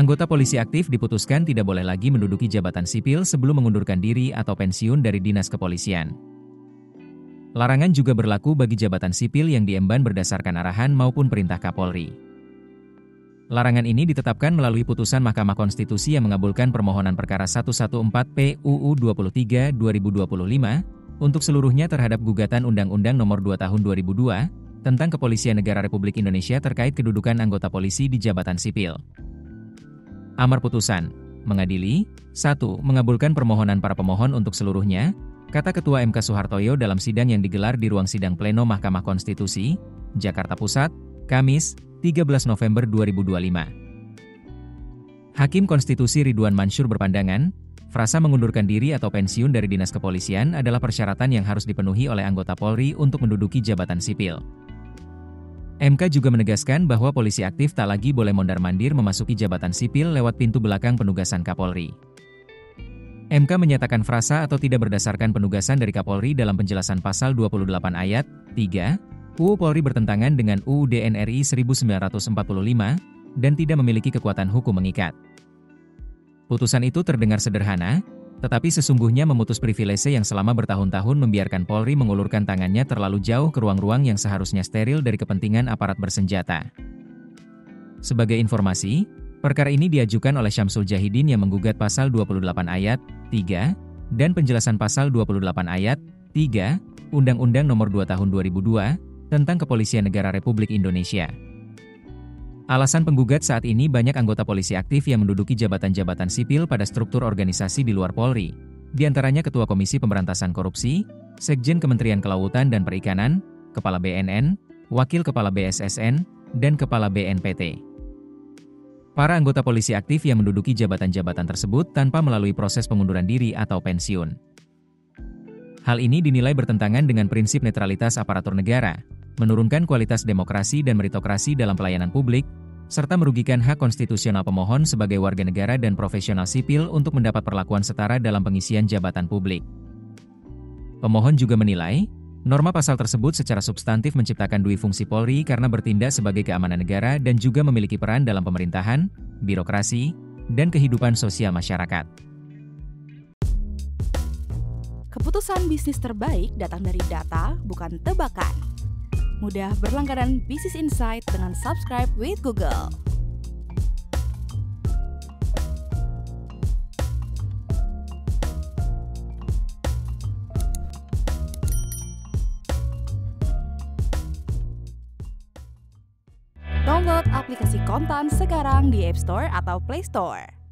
Anggota polisi aktif diputuskan tidak boleh lagi menduduki jabatan sipil sebelum mengundurkan diri atau pensiun dari dinas kepolisian. Larangan juga berlaku bagi jabatan sipil yang diemban berdasarkan arahan maupun perintah Kapolri. Larangan ini ditetapkan melalui putusan Mahkamah Konstitusi yang mengabulkan permohonan perkara 114/PUU 23/2025 untuk seluruhnya terhadap gugatan Undang-Undang Nomor 2 Tahun 2002 tentang Kepolisian Negara Republik Indonesia terkait kedudukan anggota polisi di jabatan sipil. Amar putusan, mengadili, 1. Mengabulkan permohonan para pemohon untuk seluruhnya, kata Ketua MK Soehartoyo dalam sidang yang digelar di ruang sidang pleno Mahkamah Konstitusi, Jakarta Pusat, Kamis, 13 November 2025. Hakim Konstitusi Ridwan Mansur berpandangan, frasa mengundurkan diri atau pensiun dari dinas kepolisian adalah persyaratan yang harus dipenuhi oleh anggota Polri untuk menduduki jabatan sipil. MK juga menegaskan bahwa polisi aktif tak lagi boleh mondar-mandir memasuki jabatan sipil lewat pintu belakang penugasan Kapolri. MK menyatakan frasa atau tidak berdasarkan penugasan dari Kapolri dalam penjelasan pasal 28 ayat 3 UU Polri bertentangan dengan UUD NRI 1945 dan tidak memiliki kekuatan hukum mengikat. Putusan itu terdengar sederhana, tetapi sesungguhnya memutus privilese yang selama bertahun-tahun membiarkan Polri mengulurkan tangannya terlalu jauh ke ruang-ruang yang seharusnya steril dari kepentingan aparat bersenjata. Sebagai informasi, perkara ini diajukan oleh Syamsul Jahidin yang menggugat pasal 28 ayat 3 dan penjelasan pasal 28 ayat 3 Undang-Undang Nomor 2 Tahun 2002 tentang Kepolisian Negara Republik Indonesia. Alasan penggugat saat ini banyak anggota polisi aktif yang menduduki jabatan-jabatan sipil pada struktur organisasi di luar Polri, di antaranya Ketua Komisi Pemberantasan Korupsi, Sekjen Kementerian Kelautan dan Perikanan, Kepala BNN, Wakil Kepala BSSN, dan Kepala BNPT. Para anggota polisi aktif yang menduduki jabatan-jabatan tersebut tanpa melalui proses pengunduran diri atau pensiun. Hal ini dinilai bertentangan dengan prinsip netralitas aparatur negara, menurunkan kualitas demokrasi dan meritokrasi dalam pelayanan publik, serta merugikan hak konstitusional pemohon sebagai warga negara dan profesional sipil untuk mendapat perlakuan setara dalam pengisian jabatan publik. Pemohon juga menilai, norma pasal tersebut secara substantif menciptakan dui fungsi Polri karena bertindak sebagai keamanan negara dan juga memiliki peran dalam pemerintahan, birokrasi, dan kehidupan sosial masyarakat. Keputusan bisnis terbaik datang dari data, bukan tebakan. Mudah berlangganan Business Insight dengan subscribe with Google. Download aplikasi Kontan sekarang di App Store atau Play Store.